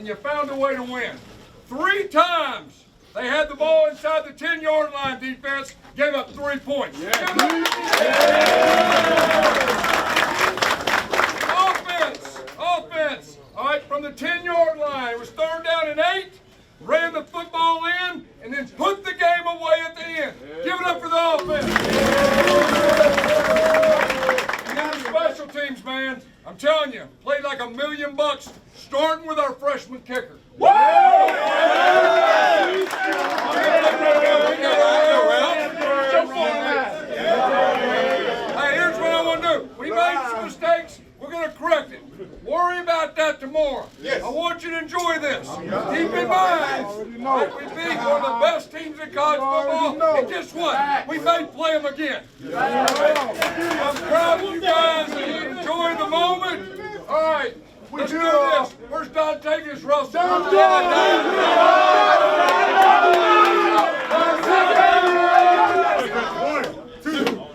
and you found a way to win. 3 times they had the ball inside the 10-yard line. Defense gave up 3 points. Offense. All right, from the 10-yard line, it was 3rd down and 8. Ran the football in, and then put the game away at the end. Give it up for the offense. And then the special teams, man. I'm telling you, played like $1 million, starting with our freshman kicker. Hey, here's what I want to do. We made some mistakes. We're going to correct it. Worry about that tomorrow. Yes. I want you to enjoy this. Keep in mind that we beat one of the best teams in college football, and guess what? We may play them again. I'm proud of you guys, and enjoy the moment. All right, let's do this. Where's Untitled Russell?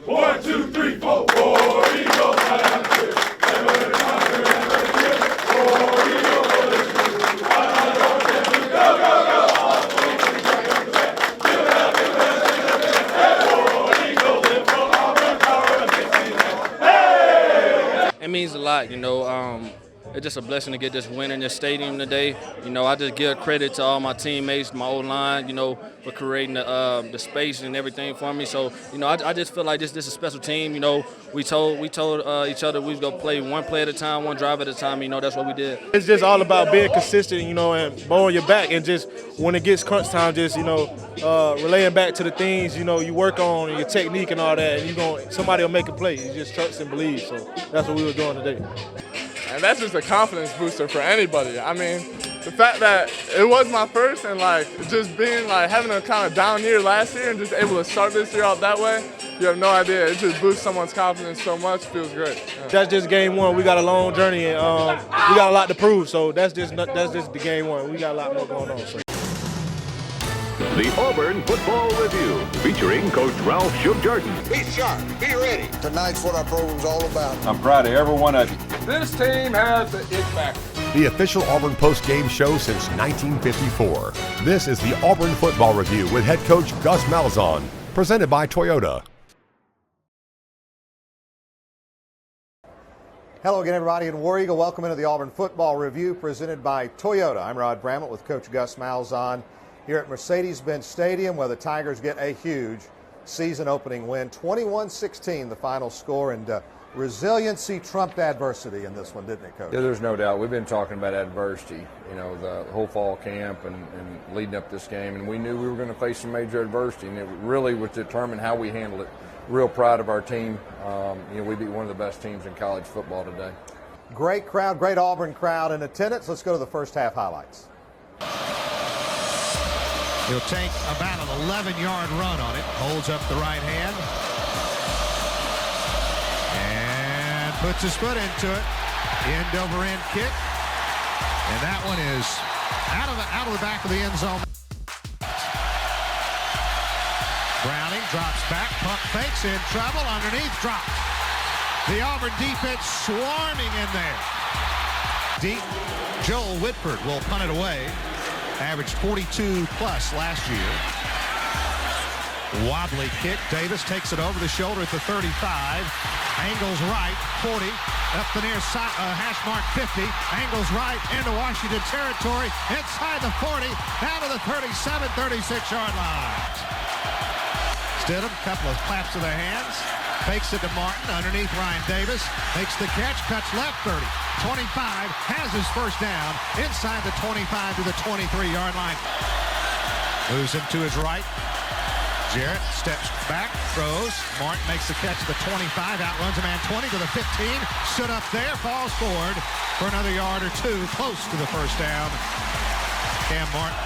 1, 2, 3, 4. It means a lot, you know. It's just a blessing to get this win in this stadium today. You know, I just give credit to all my teammates, my O-line, you know, for creating the space and everything for me. So, you know, I just feel like this is a special team. You know, we told each other we was gonna play one play at a time, one drive at a time. You know, that's what we did. It's just all about being consistent, you know, and blowing your back, and just when it gets crunch time, just, you know, relaying back to the things, you know, you work on and your technique and all that, and somebody will make a play. You just trust and believe. So that's what we were doing today. And that's just a confidence booster for anybody. I mean, the fact that it was my first, and like just being like having a kind of down year last year and just able to start this year out that way, you have no idea. It just boosts someone's confidence so much. Feels great. Yeah. That's just game one. We got a long journey, and we got a lot to prove. So that's just the game one. We got a lot more going on. So. The Auburn Football Review, featuring Coach Ralph Shub-Jordan. Be sharp, be ready. Tonight's what our program's all about. I'm proud of every one of you. This team has the it factor. The official Auburn post-game show since 1954. This is the Auburn Football Review with head coach Gus Malzahn, presented by Toyota. Hello again, everybody in War Eagle. Welcome into the Auburn Football Review presented by Toyota. I'm Rod Bramlett with Coach Gus Malzahn here at Mercedes-Benz Stadium, where the Tigers get a huge season-opening win. 21-16, the final score, and resiliency trumped adversity in this one, didn't it, Coach? Yeah, there's no doubt. We've been talking about adversity, you know, the whole fall camp and leading up this game, and we knew we were going to face some major adversity, and it really was determined how we handled it. Real proud of our team. You know, we beat one of the best teams in college football today. Great crowd, great Auburn crowd in attendance. Let's go to the first half highlights. He'll take about an 11-yard run on it. Holds up the right hand. And puts his foot into it. End over end kick. And that one is out of the back of the end zone. Browning drops back. Pump fakes, in trouble. Underneath, drops. The Auburn defense swarming in there. Deep. Joel Whitford will punt it away. Averaged 42-plus last year. Wobbly kick. Davis takes it over the shoulder at the 35. Angles right, 40. Up the near side, hash mark 50. Angles right into Washington territory. Inside the 40. Down to the 37, 36-yard line. Stidham, couple of claps of the hands. Fakes it to Martin, underneath Ryan Davis. Makes the catch, cuts left, 30. 25, has his first down. Inside the 25 to the 23-yard line. Moves him to his right. Jarrett steps back, throws. Martin makes the catch at the 25, outruns a man 20 to the 15. Stood up there, falls forward for another yard or two, close to the first down. Cam Martin.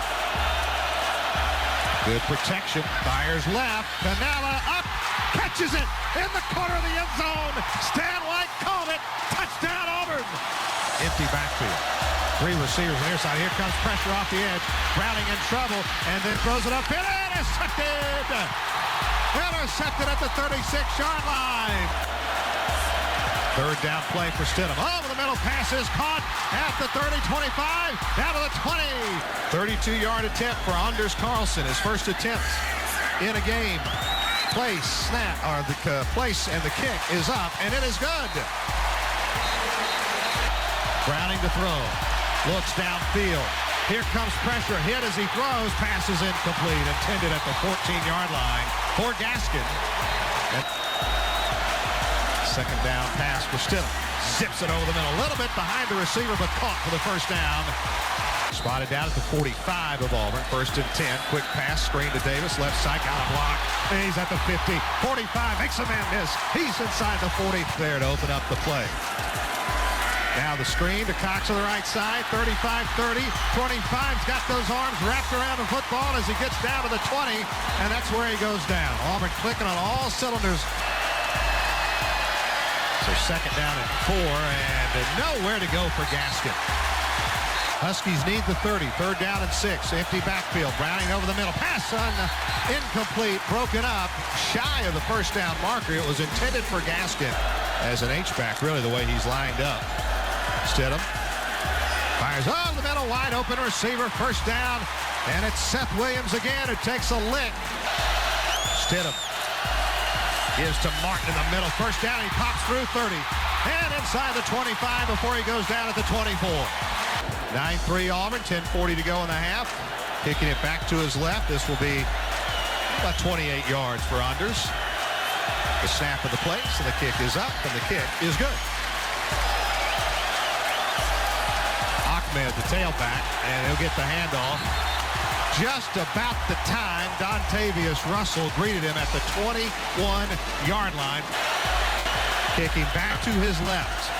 Good protection, fires left. Canella up, catches it in the corner of the end zone. Stan White called it. Touchdown, Auburn. Empty backfield. 3 receivers on the near side. Here comes pressure off the edge. Browning in trouble, and then throws it up. Intercepted. Intercepted at the 36-yard line. Third down play for Stidham. Over the middle, pass is caught at the 30, 25, down to the 20. 32-yard attempt for Anders Carlson, his first attempt in a game. Place, snap, or the place, and the kick is up, and it is good. Browning to throw. Looks downfield. Here comes pressure. Hit as he throws. Pass is incomplete. Intended at the 14-yard line for Gaskin. Second down pass for Stidham. Zips it over the middle. A little bit behind the receiver, but caught for the first down. Spotted down at the 45 of Auburn. First and 10. Quick pass. Screen to Davis. Left side. Got a block. And he's at the 50. 45. Makes a man miss. He's inside the 40. There to open up the play. Now the screen to Cox on the right side. 35-30. 25's got those arms wrapped around the football as he gets down to the 20. And that's where he goes down. Auburn clicking on all cylinders. So second down and 4, and nowhere to go for Gaskin. Huskies need the 30. Third down and 6. Empty backfield. Browning over the middle. Pass incomplete. Broken up. Shy of the first down marker. It was intended for Gaskin as an H-back, really, the way he's lined up. Stidham fires over the middle. Wide open receiver. First down. And it's Seth Williams again who takes a lick. Stidham gives to Martin in the middle. First down, he pops through 30. And inside the 25 before he goes down at the 24. 9-3 Auburn, 10:40 to go in the half. Kicking it back to his left. This will be about 28 yards for Anders. The snap of the place, and the kick is up, and the kick is good. Ahmed, the tailback, and he'll get the handoff. Just about the time Dontavius Russell greeted him at the 21-yard line. Kicking back to his left.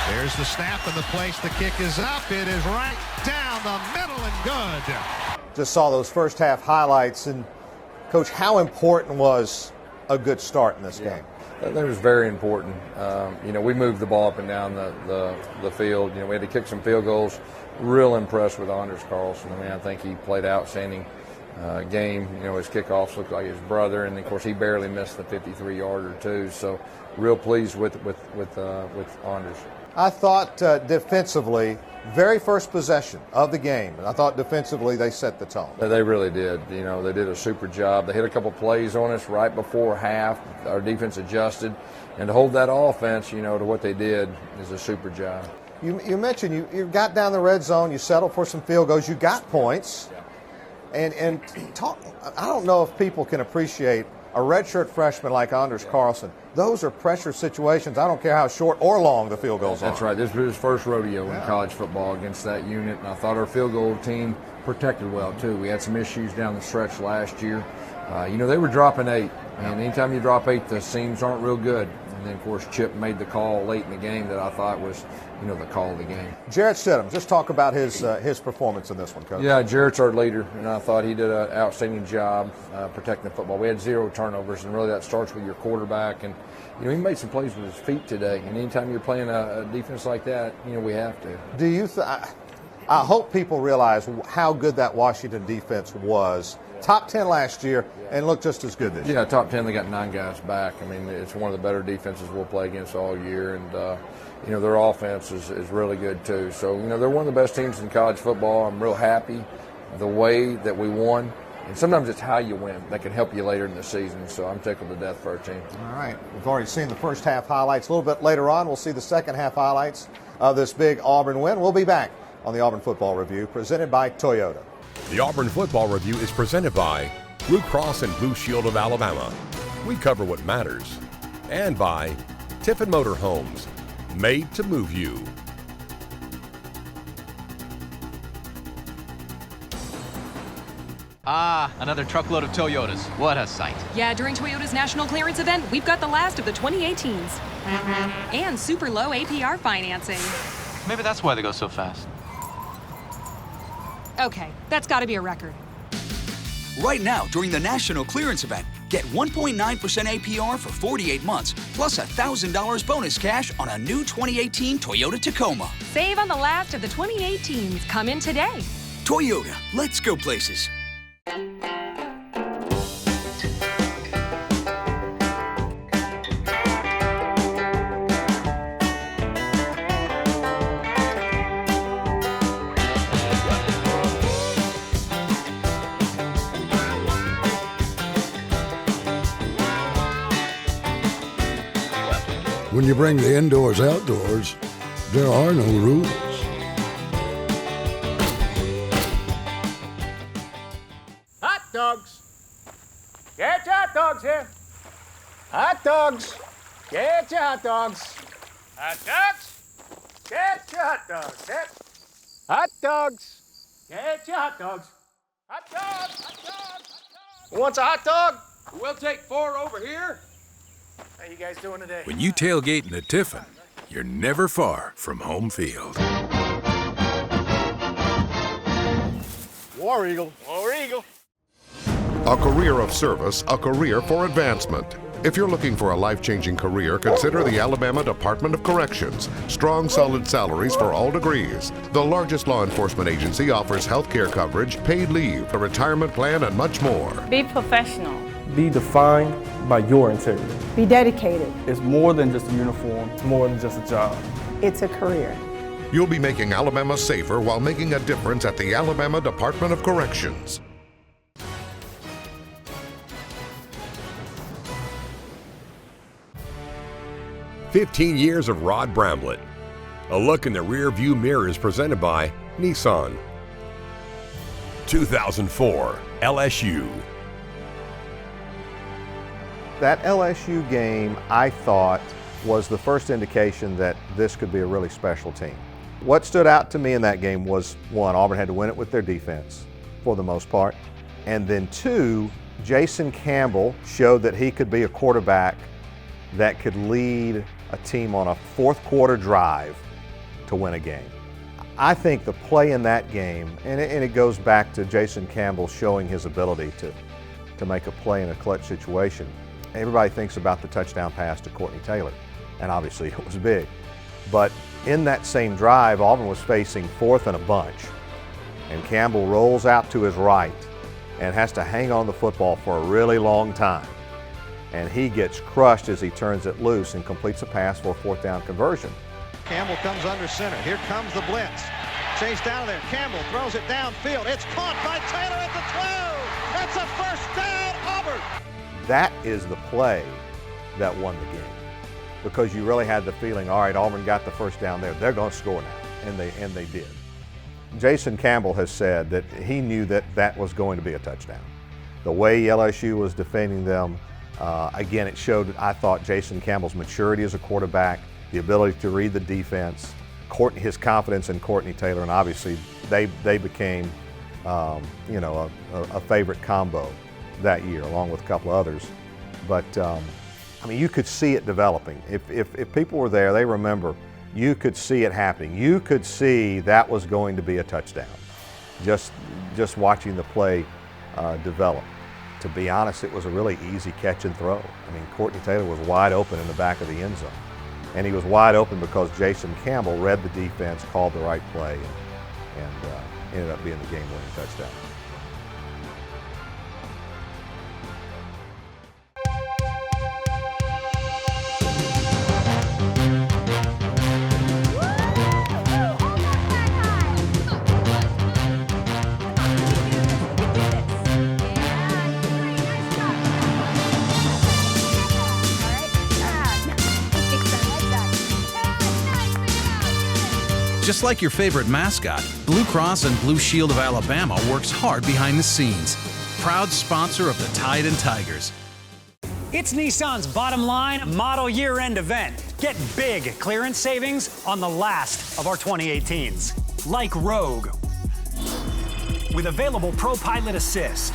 There's the snap and the place. The kick is up. It is right down the middle and good. Just saw those first half highlights. And, Coach, how important was a good start in this game? That was very important. We moved the ball up and down the field. We had to kick some field goals. Real impressed with Anders Carlson. I think he played an outstanding game. His kickoffs looked like his brother, and of course he barely missed the 53-yarder too. So, real pleased with Anders. I thought defensively, very first possession of the game, and I thought defensively they set the tone. They really did. They did a super job. They hit a couple plays on us right before half. Our defense adjusted, and to hold that offense, to what they did is a super job. You mentioned you got down the red zone, you settled for some field goals, you got points, and talk. I don't know if people can appreciate a redshirt freshman like Anders Carlson. Those are pressure situations. I don't care how short or long the field goals are. That's right. This was his first rodeo in college football against that unit, and I thought our field goal team protected well, too. We had some issues down the stretch last year. They were dropping 8, and anytime you drop 8, the seams aren't real good. And then, of course, Chip made the call late in the game that I thought was, the call of the game. Jarrett Stidham, just talk about his performance in this one, Coach. Yeah, Jarrett's our leader, and I thought he did an outstanding job protecting the football. We had 0 turnovers, and really that starts with your quarterback. And, he made some plays with his feet today. And anytime you're playing a defense like that, we have to. Do you I hope people realize how good that Washington defense was. Top 10 last year and looked just as good this year. Yeah, top 10. They got 9 guys back. It's one of the better defenses we'll play against all year. And, their offense is really good, too. So, they're one of the best teams in college football. I'm real happy the way that we won. And sometimes it's how you win that can help you later in the season. So I'm tickled to death for our team. All right. We've already seen the first half highlights. A little bit later on, we'll see the second half highlights of this big Auburn win. We'll be back on the Auburn Football Review, presented by Toyota. The Auburn Football Review is presented by Blue Cross and Blue Shield of Alabama. We cover what matters. And by Tiffin Motor Homes, made to move you. Ah, another truckload of Toyotas. What a sight. Yeah, during Toyota's national clearance event, we've got the last of the 2018s. And super low APR financing. Maybe that's why they go so fast. Okay, that's got to be a record. Right now, during the national clearance event, get 1.9% APR for 48 months, plus $1,000 bonus cash on a new 2018 Toyota Tacoma. Save on the last of the 2018s. Come in today. Toyota, let's go places. When you bring the indoors outdoors, there are no rules. Hot dogs. Get your hot dogs here. Hot dogs. Get your hot dogs. Hot dogs. Get your hot dogs. Hot dogs. Get your hot dogs. Hot dogs. Hot dogs. Hot dogs. Who wants a hot dog? We'll take 4 over here. How you guys doing today? When you tailgate in a Tiffin, you're never far from home field. War Eagle. War Eagle. A career of service, a career for advancement. If you're looking for a life-changing career, consider the Alabama Department of Corrections. Strong, solid salaries for all degrees. The largest law enforcement agency offers health care coverage, paid leave, a retirement plan, and much more. Be professional. Be defined by your integrity. Be dedicated. It's more than just a uniform. It's more than just a job. It's a career. You'll be making Alabama safer while making a difference at the Alabama Department of Corrections. "15 Years of Rod Bramlett." A look in the rear view mirror is presented by Nissan. 2004 LSU. That LSU game, I thought, was the first indication that this could be a really special team. What stood out to me in that game was, one, Auburn had to win it with their defense for the most part. And then two, Jason Campbell showed that he could be a quarterback that could lead a team on a fourth quarter drive to win a game. I think the play in that game, and it goes back to Jason Campbell showing his ability to make a play in a clutch situation. Everybody thinks about the touchdown pass to Courtney Taylor, and obviously it was big. But in that same drive, Auburn was facing 4th and a bunch, and Campbell rolls out to his right and has to hang on the football for a really long time. And he gets crushed as he turns it loose and completes a pass for a 4th down conversion. Campbell comes under center. Here comes the blitz. Chase down there. Campbell throws it downfield. It's caught by Taylor at the 12. That's a first down, Auburn. That is the play that won the game, because you really had the feeling, all right, Auburn got the first down there. They're going to score now, and they did. Jason Campbell has said that he knew that that was going to be a touchdown. The way LSU was defending them, again, it showed, I thought, Jason Campbell's maturity as a quarterback, the ability to read the defense, his confidence in Courtney Taylor, and obviously they became, a favorite combo that year, along with a couple others. But I mean, you could see it developing. If people were there, they remember. You could see it happening. You could see that was going to be a touchdown. Just watching the play develop. To be honest, it was a really easy catch and throw. I mean, Courtney Taylor was wide open in the back of the end zone. And he was wide open because Jason Campbell read the defense, called the right play, and ended up being the game-winning touchdown. Just like your favorite mascot, Blue Cross and Blue Shield of Alabama works hard behind the scenes. Proud sponsor of the Tide and Tigers. It's Nissan's Bottom Line Model Year-End event. Get big clearance savings on the last of our 2018s. Like Rogue, with available Pro Pilot Assist.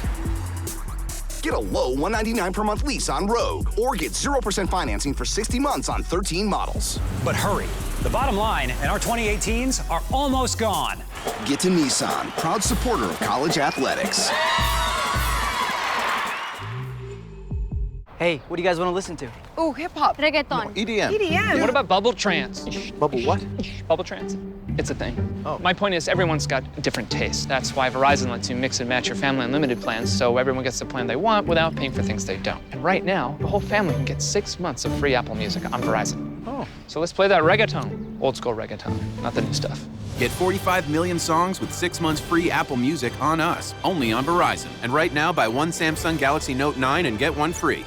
Get a low $199 per month lease on Rogue, or get 0% financing for 60 months on 13 models. But hurry, the Bottom Line and our 2018s are almost gone. Get to Nissan, proud supporter of college athletics. Hey, what do you guys want to listen to? Oh, hip-hop. Reggaeton. EDM. EDM. What about bubble trance? Bubble what? Bubble trance. It's a thing. Oh. My point is, everyone's got different tastes. That's why Verizon lets you mix and match your family unlimited plans, so everyone gets the plan they want without paying for things they don't. And right now, the whole family can get 6 months of free Apple Music on Verizon. Oh. So let's play that reggaeton. Old school reggaeton, not the new stuff. Get 45 million songs with 6 months free Apple Music on us, only on Verizon. And right now, buy one Samsung Galaxy Note 9 and get one free.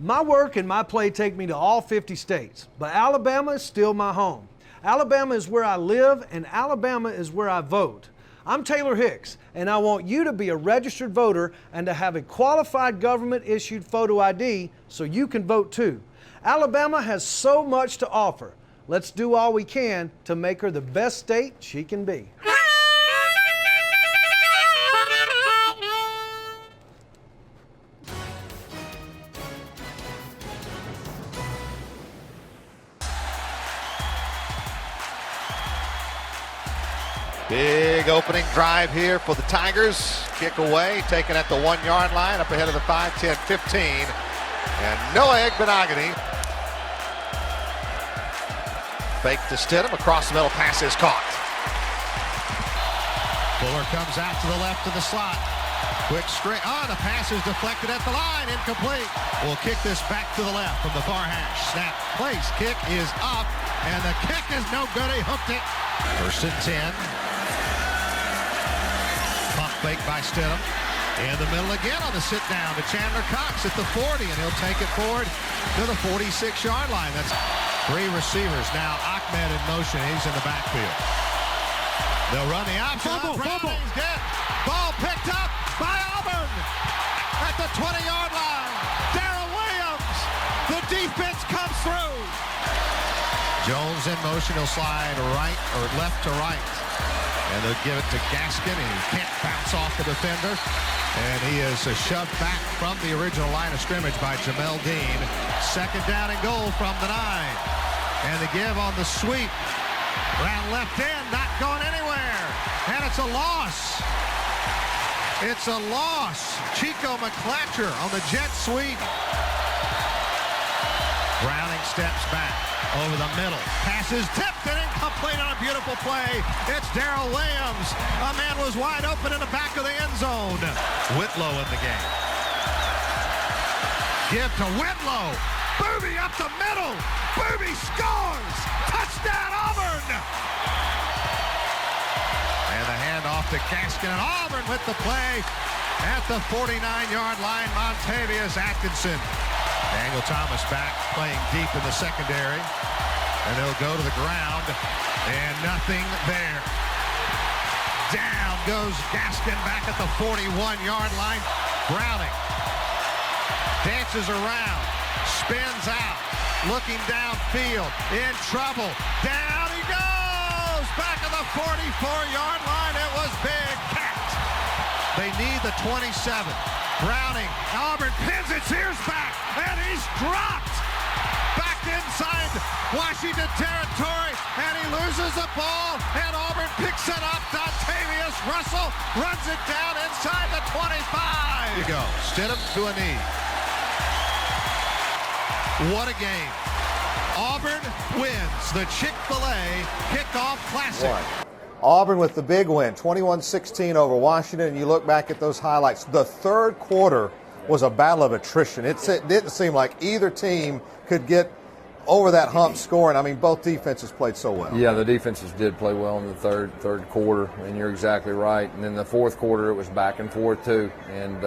My work and my play take me to all 50 states, but Alabama is still my home. Alabama is where I live, and Alabama is where I vote. I'm Taylor Hicks, and I want you to be a registered voter and to have a qualified government-issued photo ID so you can vote too. Alabama has so much to offer. Let's do all we can to make her the best state she can be. Big opening drive here for the Tigers. Kick away, taken at the 1 yard line, up ahead of the 5, 10, 15. And Noah Benogany. Fake to Stidham, across the middle, pass is caught. Fuller comes out to the left of the slot. Quick straight, the pass is deflected at the line, incomplete. We'll kick this back to the left from the far hash. Snap, place, kick is up, and the kick is no good, he hooked it. 1st and 10. Pump fake by Stidham. In the middle again on the sit down to Chandler Cox at the 40, and he'll take it forward to the 46-yard line. That's 3 receivers. Now Ahmed in motion, he's in the backfield. They'll run the option. Fumble. Dead. Ball picked up by Auburn at the 20-yard line. Darrell Williams. The defense comes through. Jones in motion. He'll slide right or left to right. And they'll give it to Gaskin, and he can't bounce off the defender. And he is shoved back from the original line of scrimmage by Jamel Dean. 2nd down and goal from the 9. And the give on the sweep. Round left end, not going anywhere. And it's a loss. It's a loss. Chico McClatcher on the jet sweep. Browning steps back over the middle. Pass is tipped and incomplete on a beautiful play. It's Darrell Williams. A man was wide open in the back of the end zone. Whitlow in the game. Give to Whitlow. Booby up the middle. Booby scores. Touchdown Auburn. And the handoff to Gaskin, and Auburn with the play at the 49-yard line. Montavious Atkinson. Daniel Thomas back playing deep in the secondary. And they'll go to the ground. And nothing there. Down goes Gaskin back at the 41-yard line. Browning dances around. Spins out. Looking downfield. In trouble. Down he goes. Back at the 44-yard line. It was Big Cat. They need the 27. Browning. Auburn pins its ears back. And he's dropped. Back inside Washington territory. And he loses the ball. And Auburn picks it up. Dontavius Russell runs it down inside the 25. Here you go. Stidham to a knee. What a game. Auburn wins the Chick-fil-A Kickoff Classic. Auburn with the big win, 21-16 over Washington. And you look back at those highlights. The 3rd quarter was a battle of attrition. It didn't seem like either team could get over that hump scoring. I mean, both defenses played so well. Yeah, the defenses did play well in the third quarter, and you're exactly right. And in the 4th quarter, it was back and forth too. And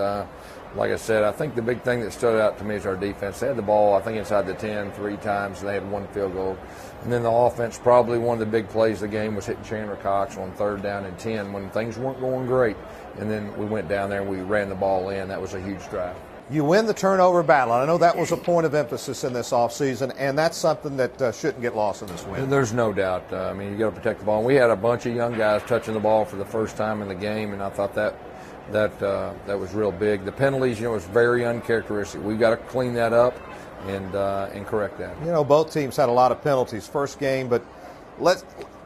like I said, I think the big thing that stood out to me is our defense. They had the ball, I think, inside the 10 3 times, and they had 1 field goal. And then the offense, probably one of the big plays of the game was hitting Chandler Cox on 3rd down and 10 when things weren't going great. And then we went down there and we ran the ball in. That was a huge drive. You win the turnover battle. I know that was a point of emphasis in this offseason, and that's something that shouldn't get lost in this win. There's no doubt. I mean, you got to protect the ball. And we had a bunch of young guys touching the ball for the first time in the game, and I thought that was real big. The penalties, was very uncharacteristic. We got to clean that up and correct that. Both teams had a lot of penalties first game, but let's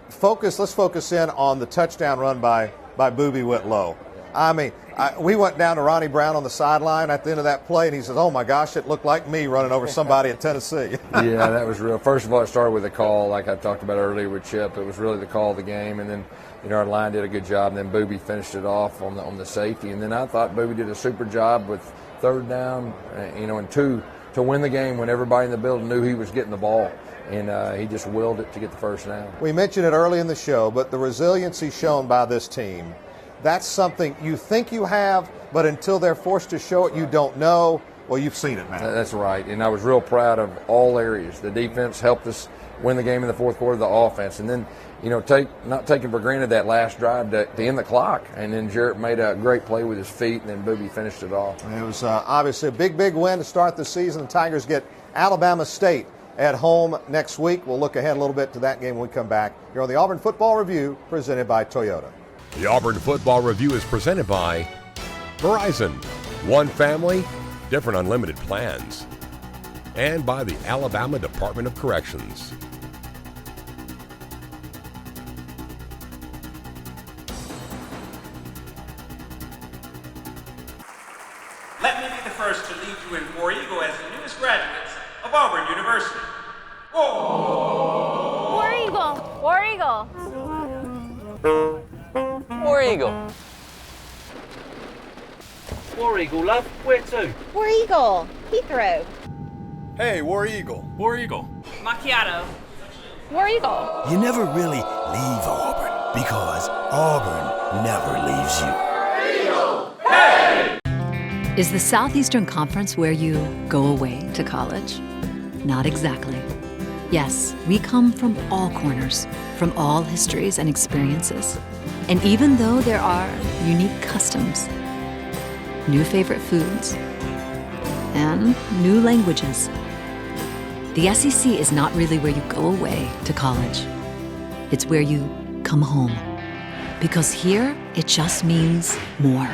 focus in on the touchdown run by Booby Whitlow. I mean, we went down to Ronnie Brown on the sideline at the end of that play, and he says, "Oh my gosh, it looked like me running over somebody at Tennessee." Yeah, that was real. First of all, it started with a call, like I talked about earlier with Chip. It was really the call of the game, and then our line did a good job, and then Booby finished it off on the safety. And then I thought Booby did a super job with 3rd down, and 2 to win the game when everybody in the building knew he was getting the ball. And he just willed it to get the 1st down. We mentioned it early in the show, but the resiliency shown by this team, that's something you think you have, but until they're forced to show it, you don't know. Well, you've seen it, man. That's right, and I was real proud of all areas. The defense helped us win the game in the fourth quarter, the offense, and then, you know, not taking for granted that last drive to end the clock, and then Jarrett made a great play with his feet, and then Booby finished it off. It was obviously a big win to start the season. The Tigers get Alabama State at home next week. We'll look ahead a little bit to that game when we come back here on the Auburn Football Review, presented by Toyota. The Auburn Football Review is presented by Verizon, one family, different unlimited plans, and by the Alabama Department of Corrections. Let me be the first to lead you in War Eagle as the newest graduates of Auburn University. Whoa! War Eagle! War Eagle! War Eagle. War Eagle, love. Where to? War Eagle! Heathrow. Hey, War Eagle. War Eagle. Macchiato. War Eagle. You never really leave Auburn because Auburn never leaves you. Hey! Is the Southeastern Conference where you go away to college? Not exactly. Yes, we come from all corners, from all histories and experiences. And even though there are unique customs, new favorite foods, and new languages, the SEC is not really where you go away to college. It's where you come home. Because here, it just means more.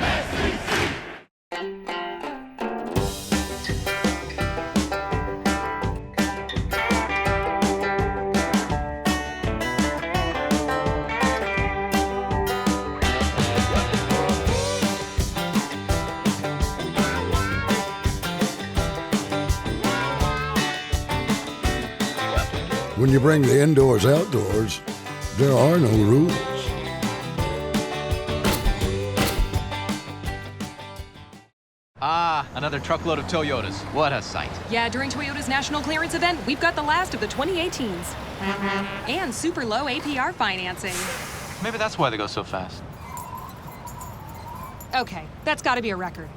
When you bring the indoors outdoors, there are no rules. Ah, another truckload of Toyotas. What a sight. Yeah, during Toyota's national clearance event, we've got the last of the 2018s. And super low APR financing. Maybe that's why they go so fast. Okay, that's got to be a record.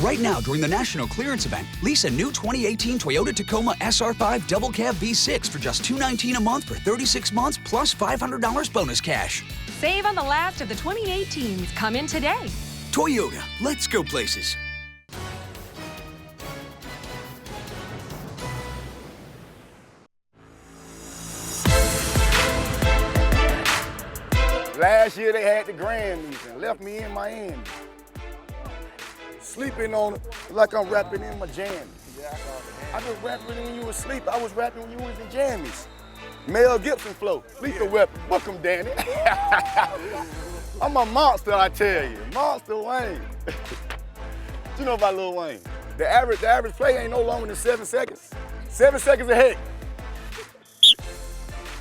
Right now, during the national clearance event, lease a new 2018 Toyota Tacoma SR5 Double Cab V6 for just $219 a month for 36 months plus $500 bonus cash. Save on the last of the 2018s. Come in today. Toyota, let's go places. Last year they had the Grammys and left me in Miami. Sleeping on it like I'm rapping in my jammies. I was rapping when you was asleep. I was rapping when you was in jammies. Mel Gibson flow, lethal weapon, book him, Danny. I'm a monster, I tell you. Monster Wayne. What you know about Lil Wayne? The average play ain't no longer than 7 seconds. 7 seconds ahead.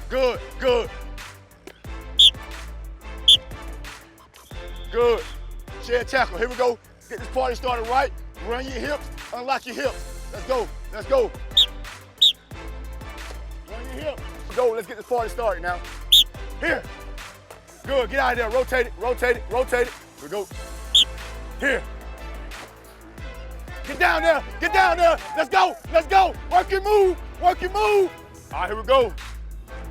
Good, good. Good. Shed tackle, here we go. Get this party started right. Run your hips, unlock your hips. Let's go, let's go. Run your hips. Let's go, let's get this party started now. Here. Good, get out of there, rotate it, rotate it, rotate it. Here we go. Here. Get down there, get down there. Let's go, let's go. Work your move, work your move. All right, here we go.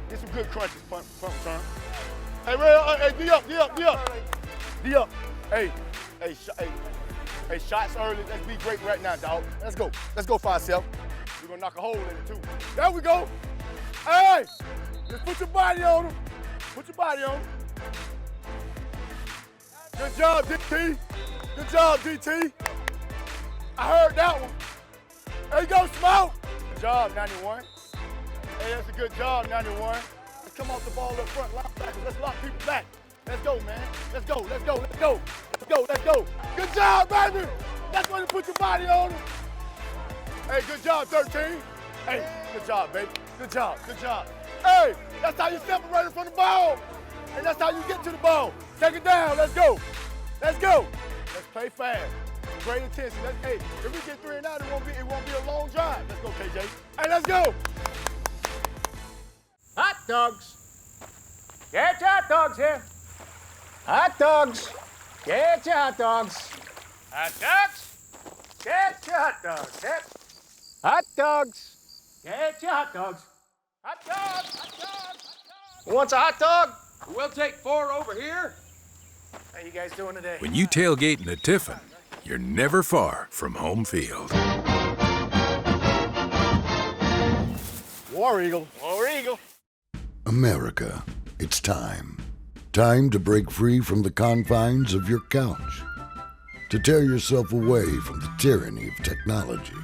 Get some good crunches, pump turn. Hey, Ray, hey, D up, D up, D up. D up. Hey, shots early. Let's be great right now, dog. Let's go 5-7. We're gonna knock a hole in it too. There we go. Hey, just put your body on him. Put your body on him. Good job, DT. Good job, DT. I heard that one. There you go, Smoke. Good job, 91. Hey, that's a good job, 91. Let's come off the ball up front, linebackers. Let's lock people back. Let's go, man. Let's go, let's go, let's go. Let's go, let's go. Good job, baby. That's when you put your body on him. Hey, good job, 13. Hey, good job, baby. Good job, good job. Hey, that's how you separate from the ball. And that's how you get to the ball. Take it down, let's go. Let's go. Let's play fast. Great attention. Hey, if we get 3 and out, it won't be a long drive. Let's go, KJ. Hey, let's go. Hot dogs. Get your hot dogs here. Hot dogs. Get your hot dogs. Hot dogs. Get your hot dogs. Hit. Hot dogs. Get your hot dogs. Hot dogs. Hot dogs. Hot dogs. Who wants a hot dog? We'll take 4 over here. How you guys doing today? When you tailgate in a Tiffin, you're never far from home field. War Eagle. War Eagle. America, it's time. Time to break free from the confines of your couch. To tear yourself away from the tyranny of technology.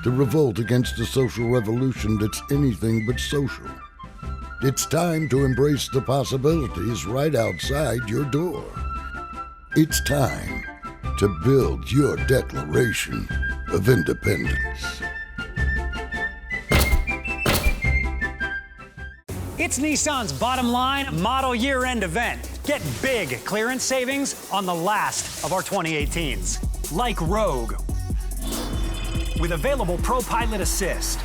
To revolt against a social revolution that's anything but social. It's time to embrace the possibilities right outside your door. It's time to build your Declaration of Independence. It's Nissan's bottom line model year-end event. Get big clearance savings on the last of our 2018s. Like Rogue. With available Pro Pilot Assist.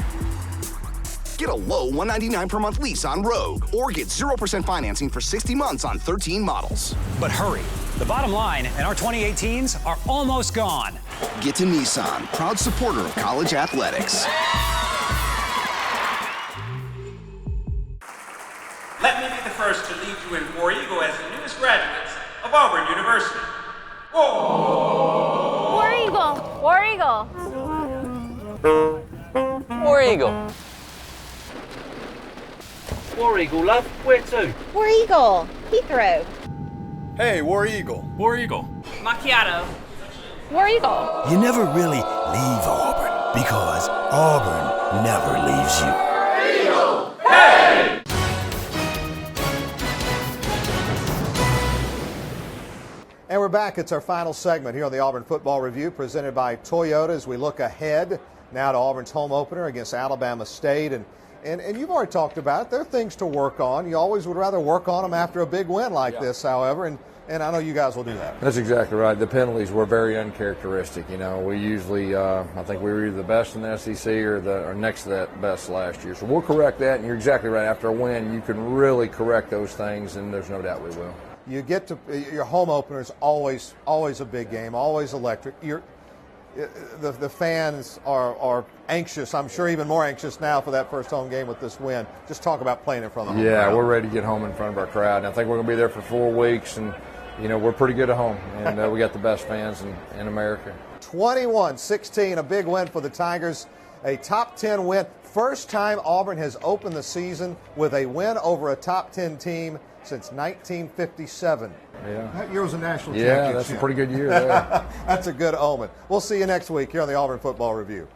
Get a low $199 per month lease on Rogue, or get 0% financing for 60 months on 13 models. But hurry, the bottom line and our 2018s are almost gone. Get to Nissan, proud supporter of college athletics. Let me be the first to lead you in War Eagle as the newest graduates of Auburn University. Whoa! War Eagle. War Eagle. War Eagle. War Eagle, love. Where to? War Eagle. Heathrow. Hey, War Eagle. War Eagle. Macchiato. War Eagle. You never really leave Auburn because Auburn never leaves you. Hey! And we're back. It's our final segment here on the Auburn Football Review, presented by Toyota, as we look ahead now to Auburn's home opener against Alabama State. And you've already talked about it. There are things to work on. You always would rather work on them after a big win like this, however, and I know you guys will do that. That's exactly right. The penalties were very uncharacteristic. You know, we usually, I think we were either the best in the SEC or next to that best last year. So we'll correct that, and you're exactly right. After a win, you can really correct those things, and there's no doubt we will. You get to your home opener is always a big game, always electric. The fans are anxious. I'm sure even more anxious now for that first home game with this win. Just talk about playing in front of the home crowd. We're ready to get home in front of our crowd. And I think we're going to be there for 4 weeks, and you know we're pretty good at home, and we got the best fans in America. 21-16, a big win for the Tigers, a top 10 win. First time Auburn has opened the season with a win over a top 10 team since 1957. Yeah. That year was a national championship. Yeah, that's a pretty good year. Yeah. That's a good omen. We'll see you next week here on the Auburn Football Review.